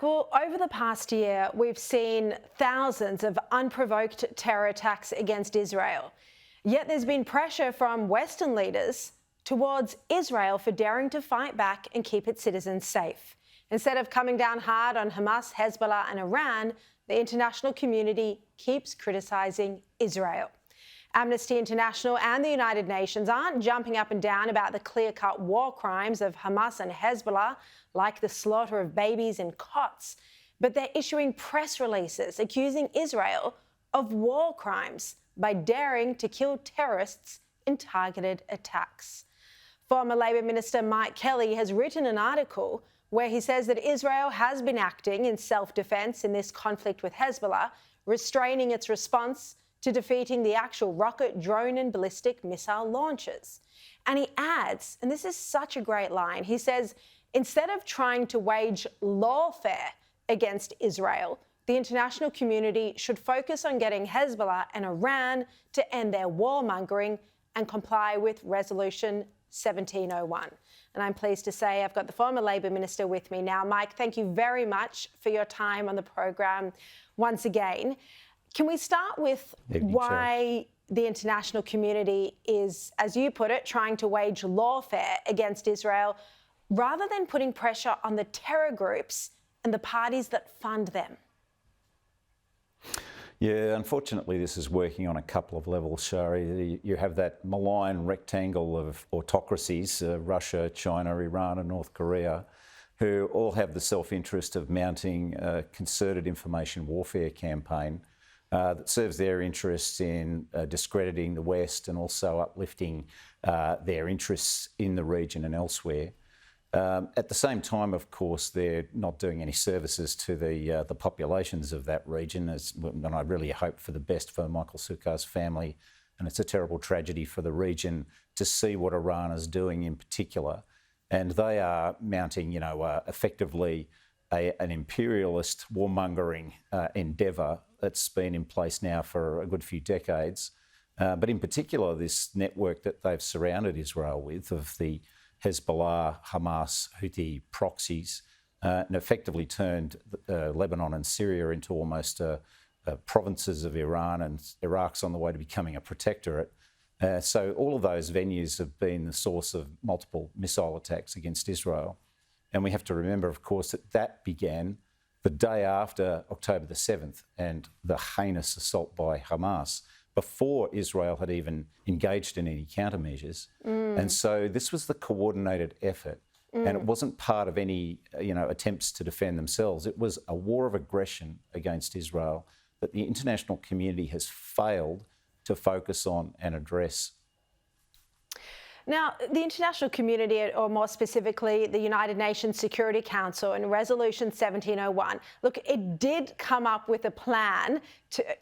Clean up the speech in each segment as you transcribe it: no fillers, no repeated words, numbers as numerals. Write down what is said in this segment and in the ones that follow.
Cool. Over the past year, we've seen thousands of unprovoked terror attacks against Israel. Yet there's been pressure from Western leaders towards Israel for daring to fight back and keep its citizens safe. Instead of coming down hard on Hamas, Hezbollah and Iran, the international community keeps criticising Israel. Amnesty International and the United Nations aren't jumping up and down about the clear-cut war crimes of Hamas and Hezbollah, like the slaughter of babies in cots, but they're issuing press releases accusing Israel of war crimes by daring to kill terrorists in targeted attacks. Former Labor Minister Mike Kelly has written an article where he says that Israel has been acting in self-defence in this conflict with Hezbollah, restraining its response to defeating the actual rocket, drone and ballistic missile launches. And he adds, and this is such a great line, he says, instead of trying to wage lawfare against Israel, the international community should focus on getting Hezbollah and Iran to end their warmongering and comply with Resolution 1701. And I'm pleased to say I've got the former Labor Minister with me now. Mike, thank you very much for your time on the program once again. Can we start with why the international community is, as you put it, trying to wage lawfare against Israel rather than putting pressure on the terror groups and the parties that fund them? Yeah, unfortunately, this is working on a couple of levels, Sharri. You have that malign rectangle of autocracies, Russia, China, Iran and North Korea, who all have the self-interest of mounting a concerted information warfare campaign that serves their interests in discrediting the West and also uplifting their interests in the region and elsewhere. At the same time, of course, they're not doing any services to the populations of that region, and I really hope for the best for Michael Sukkar's family, and it's a terrible tragedy for the region to see what Iran is doing in particular. And they are mounting, effectively an imperialist warmongering endeavour that's been in place now for a good few decades. But in particular, this network that they've surrounded Israel with of the Hezbollah, Hamas, Houthi proxies, and effectively turned Lebanon and Syria into almost provinces of Iran, and Iraq's on the way to becoming a protectorate. So all of those venues have been the source of multiple missile attacks against Israel. And we have to remember, of course, that began the day after October the 7th and the heinous assault by Hamas, before Israel had even engaged in any countermeasures. And so this was the coordinated effort. And it wasn't part of any, attempts to defend themselves. It was a war of aggression against Israel that the international community has failed to focus on and address. Now, the international community, or more specifically the United Nations Security Council and Resolution 1701, look, it did come up with a plan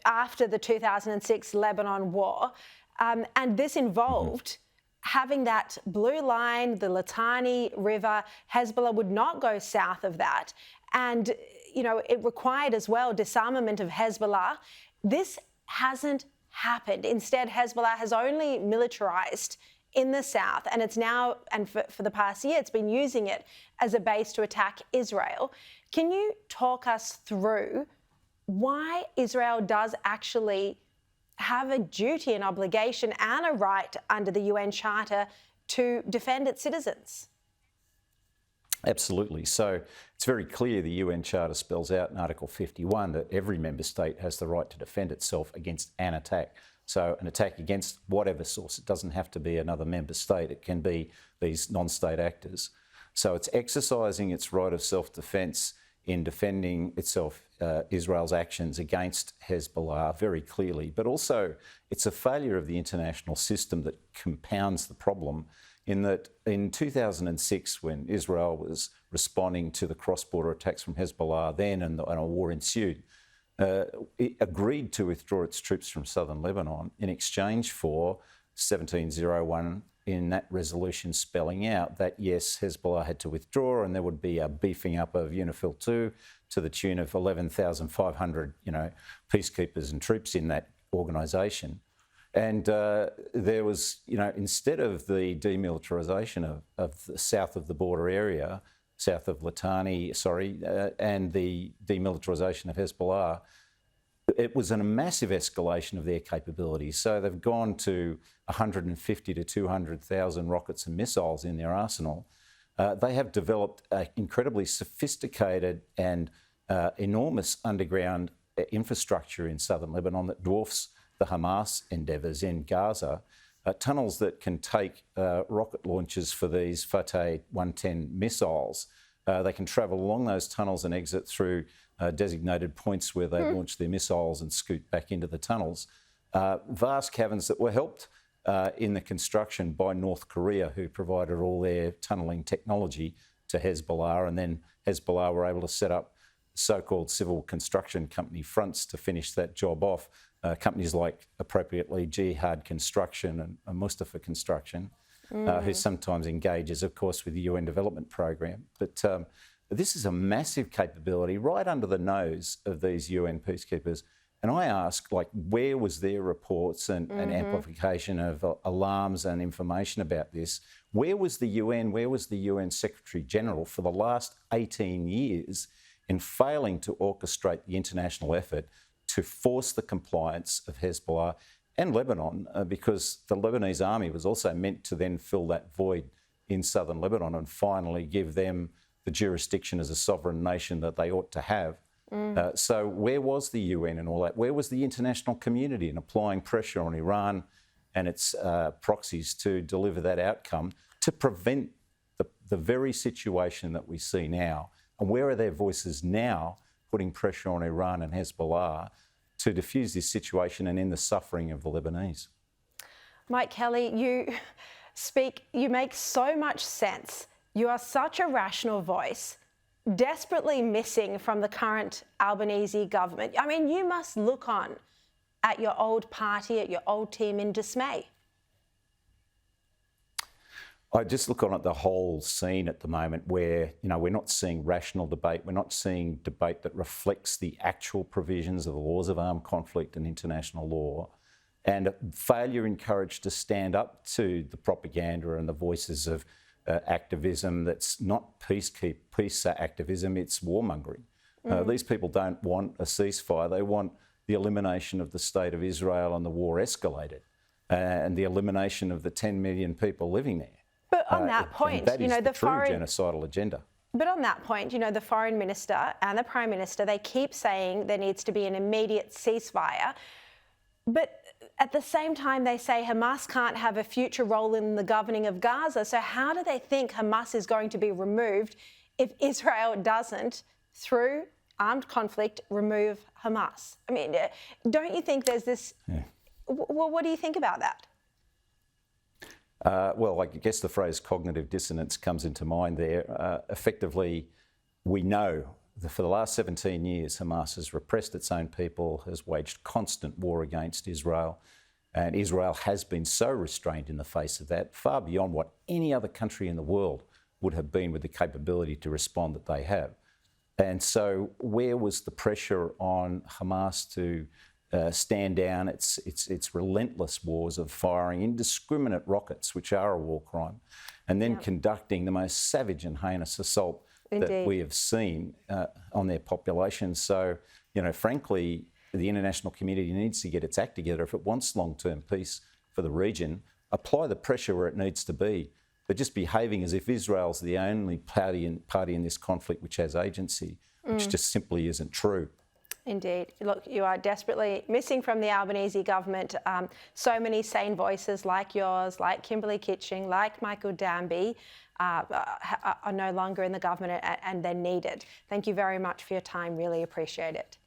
after the 2006 Lebanon war, and this involved having that blue line, the Litani River. Hezbollah would not go south of that. And, it required as well disarmament of Hezbollah. This hasn't happened. Instead, Hezbollah has only militarised in the south, and it's now, and for the past year, it's been using it as a base to attack Israel. Can you talk us through why Israel does actually have a duty and obligation and a right under the UN Charter to defend its citizens? Absolutely. So it's very clear the UN Charter spells out in Article 51 that every member state has the right to defend itself against an attack. So an attack against whatever source. It doesn't have to be another member state. It can be these non-state actors. So it's exercising its right of self-defence in defending itself, Israel's actions against Hezbollah very clearly. But also it's a failure of the international system that compounds the problem, in that in 2006, when Israel was responding to the cross-border attacks from Hezbollah then and a war ensued, it agreed to withdraw its troops from southern Lebanon in exchange for 1701 in that resolution, spelling out that, yes, Hezbollah had to withdraw and there would be a beefing up of UNIFIL 2 to the tune of 11,500, peacekeepers and troops in that organisation. And there was, instead of the demilitarisation of the south of the border area, south of Litani, and the demilitarisation of Hezbollah, it was a massive escalation of their capabilities. So they've gone to 150 to 200,000 rockets and missiles in their arsenal. They have developed an incredibly sophisticated and enormous underground infrastructure in southern Lebanon that dwarfs the Hamas endeavours in Gaza. Tunnels that can take rocket launchers for these Fateh 110 missiles. They can travel along those tunnels and exit through designated points where they launch their missiles and scoot back into the tunnels. Vast caverns that were helped in the construction by North Korea, who provided all their tunnelling technology to Hezbollah, and then Hezbollah were able to set up so-called civil construction company fronts to finish that job off. Companies like, appropriately, Jihad Construction and Mustafa Construction, who sometimes engages, of course, with the UN Development Programme. But this is a massive capability right under the nose of these UN peacekeepers. And I ask, where was their reports and amplification of alarms and information about this? Where was the UN, where was the UN Secretary General for the last 18 years in failing to orchestrate the international effort to force the compliance of Hezbollah and Lebanon, because the Lebanese army was also meant to then fill that void in southern Lebanon and finally give them the jurisdiction as a sovereign nation that they ought to have. So where was the UN and all that? Where was the international community in applying pressure on Iran and its proxies to deliver that outcome to prevent the very situation that we see now? And where are their voices now putting pressure on Iran and Hezbollah to diffuse this situation and end the suffering of the Lebanese? Mike Kelly, you make so much sense. You are such a rational voice, desperately missing from the current Albanese government. I mean, you must look on at your old party, at your old team in dismay. I just look on at the whole scene at the moment where, we're not seeing rational debate. We're not seeing debate that reflects the actual provisions of the laws of armed conflict and international law, and failure encouraged to stand up to the propaganda and the voices of activism that's not peace activism, it's warmongering. These people don't want a ceasefire. They want the elimination of the State of Israel and the war escalated, and the elimination of the 10 million people living there. But on that point, that is the true genocidal agenda. But on that point, the Foreign Minister and the Prime Minister, they keep saying there needs to be an immediate ceasefire. But at the same time, they say Hamas can't have a future role in the governing of Gaza. So how do they think Hamas is going to be removed if Israel doesn't, through armed conflict, remove Hamas? I mean, don't you think there's this... Yeah. Well, what do you think about that? Well, I guess the phrase cognitive dissonance comes into mind there. Effectively, we know that for the last 17 years, Hamas has repressed its own people, has waged constant war against Israel, and Israel has been so restrained in the face of that, far beyond what any other country in the world would have been with the capability to respond that they have. And so where was the pressure on Hamas to stand down its relentless wars of firing indiscriminate rockets, which are a war crime, and then conducting the most savage and heinous assault that we have seen on their population? So, frankly, the international community needs to get its act together if it wants long-term peace for the region, apply the pressure where it needs to be. But just behaving as if Israel's the only party in this conflict which has agency, which just simply isn't true. Indeed. Look, you are desperately missing from the Albanese government so many sane voices like yours, like Kimberley Kitching, like Michael Danby, are no longer in the government and they're needed. Thank you very much for your time. Really appreciate it.